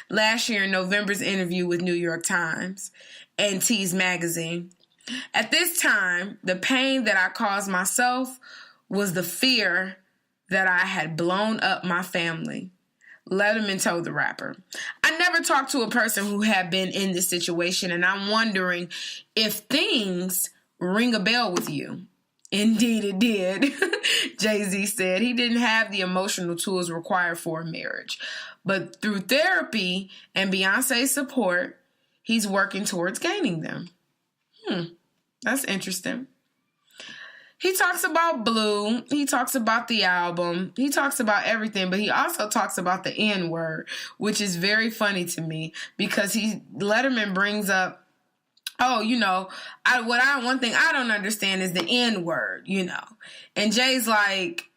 last year in November's interview with New York Times and Tease magazine. At this time, the pain that I caused myself was the fear that I had blown up my family. Letterman told the rapper. I never talked to a person who had been in this situation, and I'm wondering if things ring a bell with you. Indeed it did. JayZ said he didn't have the emotional tools required for a marriage. But through therapy and Beyonce's support, he's working towards gaining them. That's interesting. He talks about Blue. He talks about the album. He talks about everything, but he also talks about the N-word, which is very funny to me because Letterman brings up, one thing I don't understand is the N-word, And Jay's like,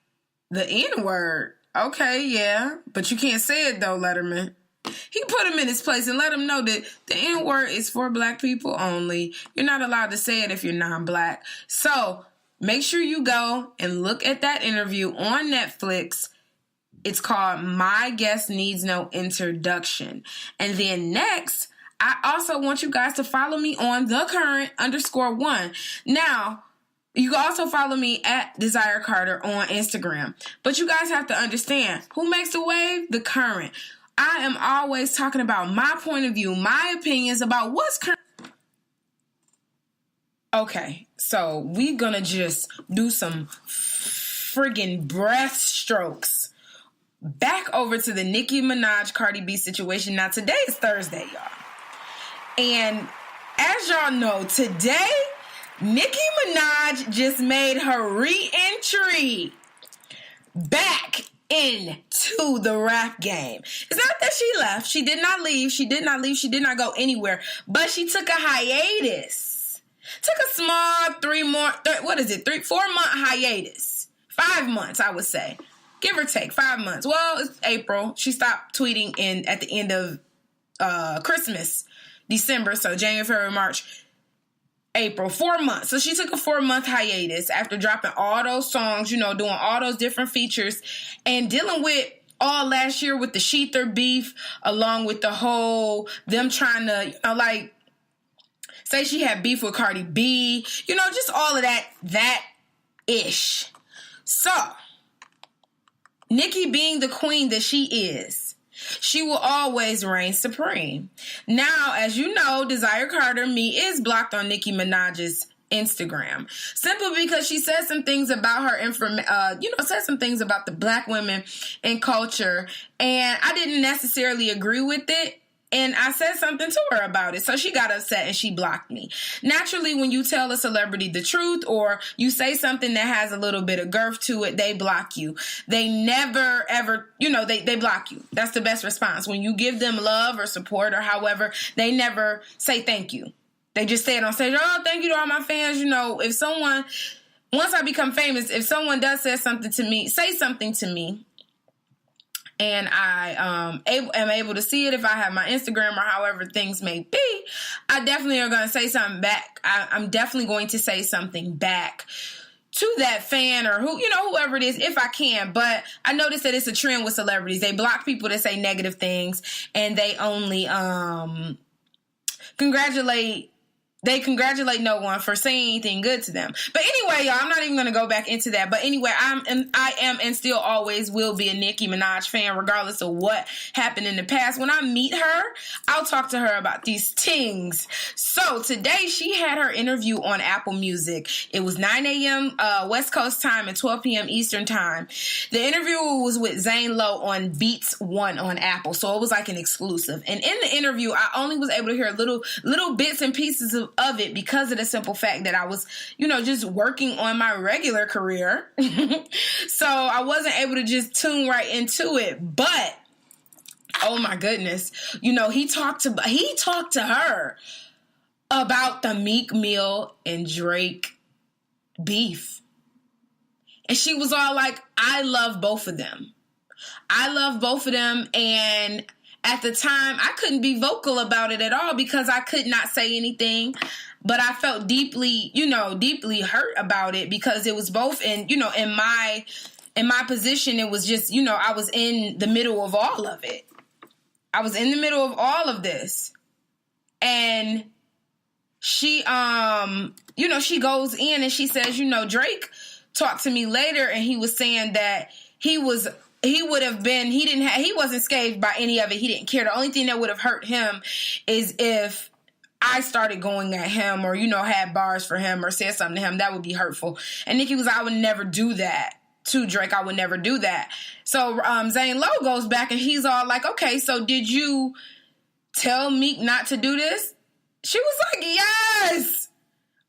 the N-word? Okay, yeah, but you can't say it though, Letterman. He put him in his place and let him know that the N-word is for black people only. You're not allowed to say it if you're non-black. So make sure you go and look at that interview on Netflix. It's called My Guest Needs No Introduction. And then next, I also want you guys to follow me on _1. Now, you can also follow me at Desire Carter on Instagram. But you guys have to understand, who makes the wave? The current. I am always talking about my point of view, my opinions about what's current. Okay, so we're gonna just do some friggin' breath strokes. Back over to the Nicki Minaj CardiB situation. Now, today is Thursday, y'all. And as y'all know, today, Nicki Minaj just made her re-entry back into the rap game. It's not that she left. She did not leave. She did not leave. She did not go anywhere. But she took a hiatus. Took a small 4-month hiatus. 5 months, I would say. Give or take, 5 months. Well, it's April. She stopped tweeting at the end of Christmas, December. So January, February, March, April, 4 months. So she took a 4-month hiatus after dropping all those songs, doing all those different features and dealing with all last year with the Sheether beef, along with the whole, them trying to, say she had beef with CardiB, just all of that ish. So, Nicki being the queen that she is, she will always reign supreme. Now, as you know, Desire Carter, me, is blocked on Nicki Minaj's Instagram. Simply because she said some things about her, said some things about the black women and culture, and I didn't necessarily agree with it. And I said something to her about it. So she got upset and she blocked me. Naturally, when you tell a celebrity the truth or you say something that has a little bit of girth to it, they block you. They never, ever, they block you. That's the best response. When you give them love or support or however, they never say thank you. They just say it on stage, oh, thank you to all my fans. If someone, once I become famous, if someone does say something to me, and I am able to see it if I have my Instagram or however things may be, I definitely are going to say something back. I'm definitely going to say something back to that fan or whoever it is, if I can. But I noticed that it's a trend with celebrities. They block people that say negative things, and they only congratulate no one for saying anything good to them. But anyway, y'all, I'm not even going to go back into that. But anyway, I am and still always will be a Nicki Minaj fan, regardless of what happened in the past. When I meet her, I'll talk to her about these things. So today she had her interview on Apple Music. It was 9 a.m. West Coast time and 12 p.m. Eastern time. The interview was with Zane Lowe on Beats One on Apple. So it was like an exclusive. And in the interview, I only was able to hear little bits and pieces of it because of the simple fact that I was, just working on my regular career. So I wasn't able to just tune right into it. But, oh my goodness, he talked to her about the Meek Mill and Drake beef. And she was all like, I love both of them. And at the time, I couldn't be vocal about it at all because I could not say anything. But I felt deeply hurt about it because it was both in my position. It was just, I was in the middle of all of it. I was in the middle of all of this. And she, she goes in and she says, Drake talked to me later and he was saying that he wasn't scathed by any of it. He didn't care. The only thing that would have hurt him is if I started going at him or, had bars for him or said something to him. That would be hurtful. And Nicki was like, I would never do that to Drake. I would never do that. So Zane Lowe goes back and he's all like, okay, so did you tell Meek not to do this? She was like, yes.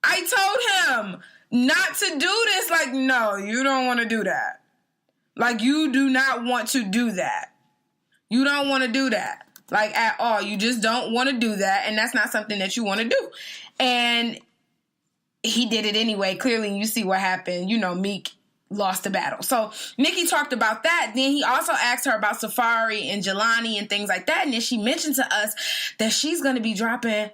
I told him not to do this. Like, no, you don't want to do that. Like, you do not want to do that. You don't want to do that. Like, at all. You just don't want to do that. And that's not something that you want to do. And he did it anyway. Clearly, you see what happened. Meek lost the battle. So Nicki talked about that. Then he also asked her about Safari and Jelani and things like that. And then she mentioned to us that she's going to be dropping,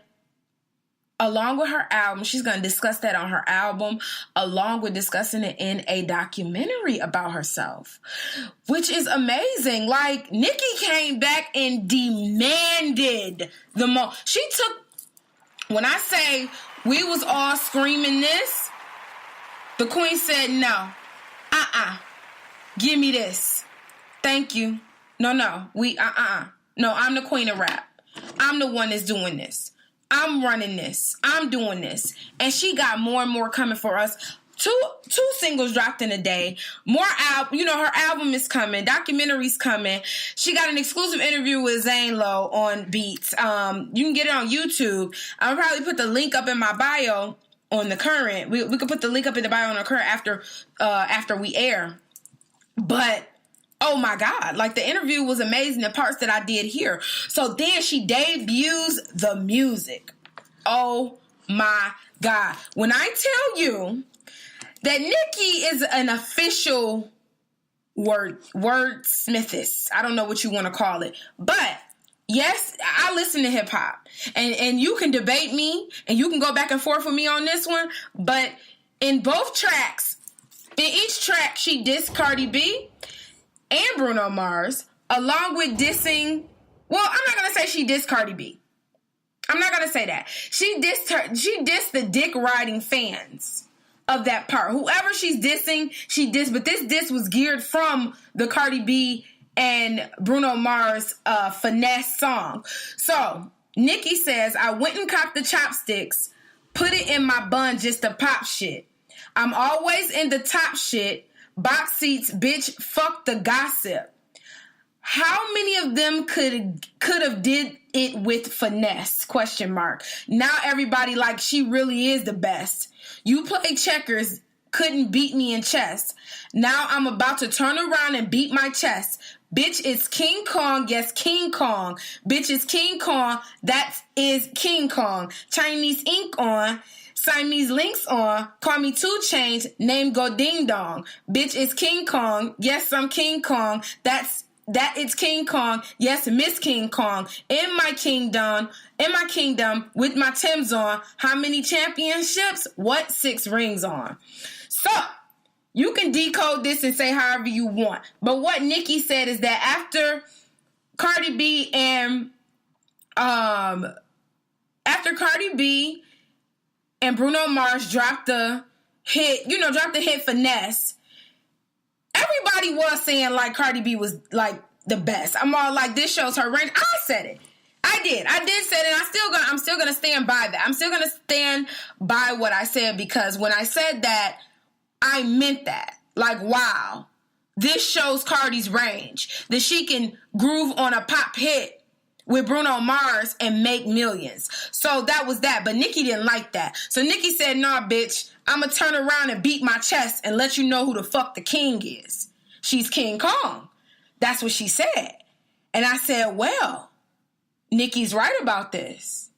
along with her album, she's going to discuss that on her album, along with discussing it in a documentary about herself, which is amazing. Like, Nicki came back and demanded the most. She took, when I say we was all screaming this, the queen said, no, give me this. Thank you. No, no, no, I'm the queen of rap. I'm the one that's doing this. I'm running this. I'm doing this. And she got more and more coming for us. Two singles dropped in a day. More album, her album is coming. Documentary's coming. She got an exclusive interview with Zane Lowe on Beats. You can get it on YouTube. I'll probably put the link up in my bio on the current. We could put the link up in the bio on the current after we air. But oh my God, like the interview was amazing, the parts that I did here. So then she debuts the music. Oh my God. When I tell you that Nicki is an official wordsmithess, I don't know what you want to call it, but yes, I listen to hip hop and you can debate me and you can go back and forth with me on this one, but in both tracks, in each track, she dissed CardiB and Bruno Mars, along with dissing, well, I'm not going to say she dissed CardiB. I'm not going to say that. She dissed the dick-riding fans of that part. Whoever she's dissing, she dissed, but this diss was geared from the CardiB and Bruno Mars Finesse song. So, Nicki says, I went and copped the chopsticks, put it in my bun just to pop shit. I'm always in the top shit. Box seats, bitch, fuck the gossip. How many of them could have did it with finesse? Question mark. Now everybody like she really is the best. You play checkers, couldn't beat me in chess. Now I'm about to turn around and beat my chest. Bitch, it's King Kong. Yes, King Kong. Bitch, it's King Kong. That is King Kong. Chinese ink on. Siamese links on, call me 2 Chainz, name go ding dong. Bitch, it's King Kong. Yes, I'm King Kong. That it's King Kong. Yes, Miss King Kong. In my kingdom, with my Timbs on. How many championships? What 6 rings on? So, you can decode this and say however you want. But what Nicki said is that after CardiB and Bruno Mars dropped the hit Finesse, everybody was saying like CardiB was like the best. I'm all like, this shows her range. I said it. I did say it, and I'm still gonna stand by that. I'm still gonna stand by what I said, because when I said that, I meant that. Like, wow, this shows Cardi's range. That she can groove on a pop hit with Bruno Mars and make millions. So that was that. But Nicki didn't like that. So Nicki said, nah, bitch, I'm going to turn around and beat my chest and let you know who the fuck the king is. She's King Kong. That's what she said. And I said, well, Nicki's right about this.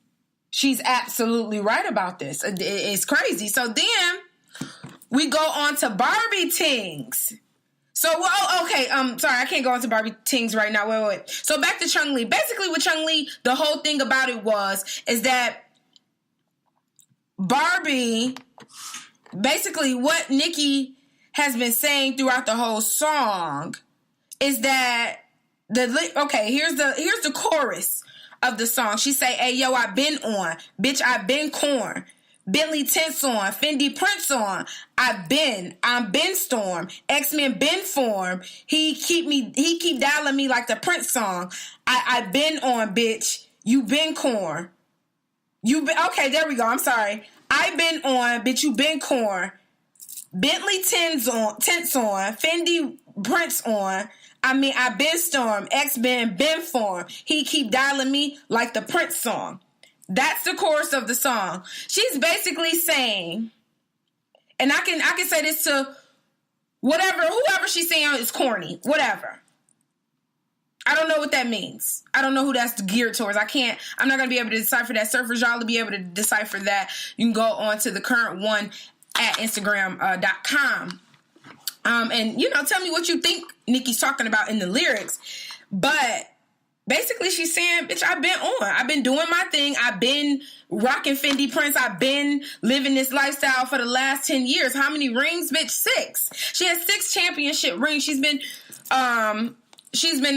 She's absolutely right about this. It's crazy. So then we go on to Barbie Tings. So, okay, sorry, I can't go into Barbie Tings right now. Wait. So back to Chung Lee. Basically with Chung Lee, the whole thing about it is that Barbie, basically what Nicki has been saying throughout the whole song is that Here's the chorus of the song. She say, "Hey yo, I been on, bitch, I been corn. Bentley tints on, Fendi prints on. I'm been storm. X-Men been form. He keep dialing me like the Prince song. I been on, bitch. You been corn. Okay, there we go. I'm sorry. I been on, bitch, you been corn. Bentley tints on, Fendi prints on. I been storm. X-Men been form. He keep dialing me like the Prince song." That's the chorus of the song. She's basically saying, and I can say this to whoever she's saying is corny, whatever. I don't know what that means. I don't know who that's geared towards. I'm not going to be able to decipher that. Surfers, y'all will be able to decipher that. You can go on to the current one at Instagram.com. And, tell me what you think Nicki's talking about in the lyrics. But basically, she's saying, bitch, I've been on. I've been doing my thing. I've been rocking Fendi prints. I've been living this lifestyle for the last 10 years. How many rings, bitch? 6. She has 6 championship rings. She's been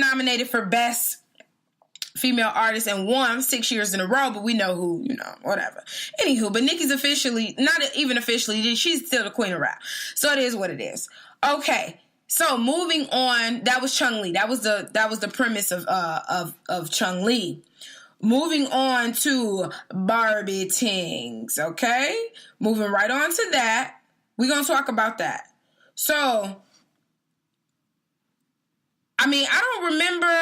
nominated for Best Female Artist and won 6 years in a row, but we know who, whatever. Anywho, but Nicki's officially, not even officially, she's still the queen of rap. So it is what it is. Okay. So moving on, that was Chung Lee. That was the premise of Chung Lee. Moving on to Barbie Tings, okay? Moving right on to that. We're going to talk about that. So, I don't remember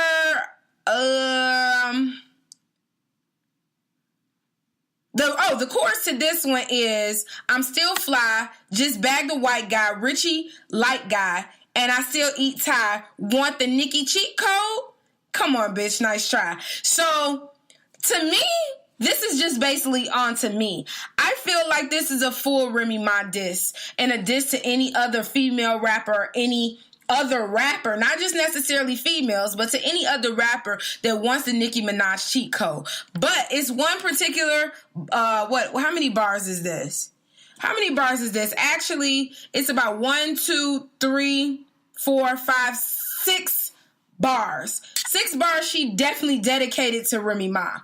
the chorus to this one is, "I'm still fly, just bagged the white guy, Richie light guy, and I still eat Thai. Want the Nicki cheat code? Come on, bitch. Nice try." So, to me, this is just basically on to me. I feel like this is a full Remy Ma diss, and a diss to any other female rapper or any other rapper, not just necessarily females, but to any other rapper that wants the Nicki Minaj cheat code. But it's one particular, how many bars is this? Actually, it's about 1, 2, 3, 4, 5, 6 bars. 6 bars she definitely dedicated to Remy Ma.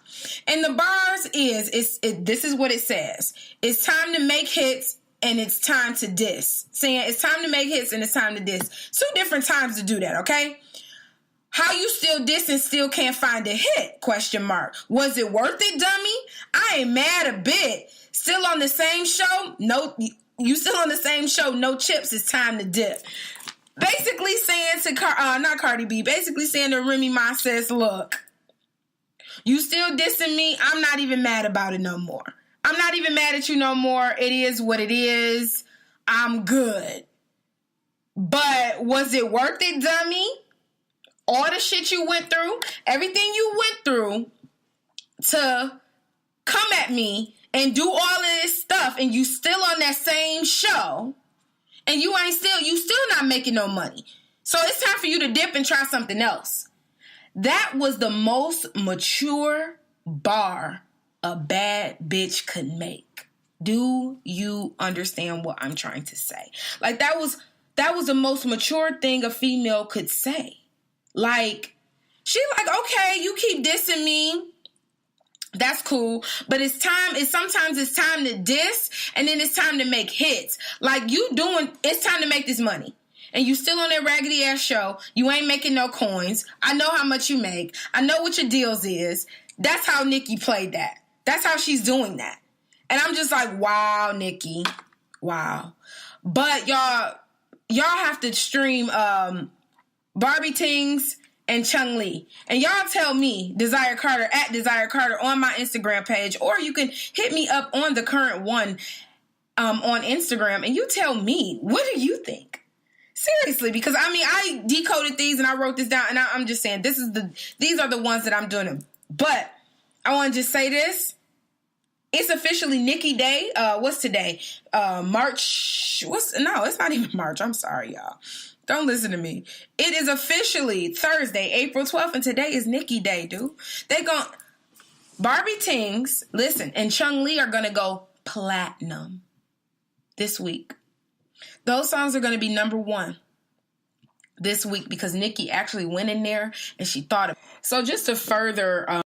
And the bars this is what it says. It's time to make hits and it's time to diss. Saying it's time to make hits and it's time to diss. 2 different times to do that, okay? How you still diss and still can't find a hit? ? Was it worth it, dummy? I ain't mad a bit. Still on the same show? No, you still on the same show. No chips. It's time to dip. Basically saying to not CardiB. Basically saying to Remy Ma says, look, you still dissing me. I'm not even mad about it no more. I'm not even mad at you no more. It is what it is. I'm good. But was it worth it, dummy? All the shit you went through, everything you went through to come at me and do all of this stuff, and you still on that same show, and you still not making no money. So it's time for you to dip and try something else. That was the most mature bar a bad bitch could make. Do you understand what I'm trying to say? Like, that was the most mature thing a female could say. Like, she like, okay, you keep dissing me. That's cool. But sometimes it's time to diss, and then it's time to make hits. Like, it's time to make this money. And you still on that raggedy ass show. You ain't making no coins. I know how much you make. I know what your deals is. That's how Nicki played that. That's how she's doing that. And I'm just like, wow, Nicki. Wow. But y'all have to stream Barbie Tings and Chung Lee. And y'all tell me, Desire Carter, at Desire Carter on my Instagram page, or you can hit me up on the current one on Instagram, and you tell me, what do you think? Seriously, because I decoded these and I wrote this down, and I'm just saying, these are the ones that I'm doing. But I want to just say this. It's officially Nicki Day. What's today? March. No, it's not even March. I'm sorry, y'all. Don't listen to me. It is officially Thursday, April 12th, and today is Nicki Day, dude. Barbie Tings, listen, and Chung Lee are going to go platinum this week. Those songs are going to be number 1. this week because Nicki actually went in there and she thought of it. So just to further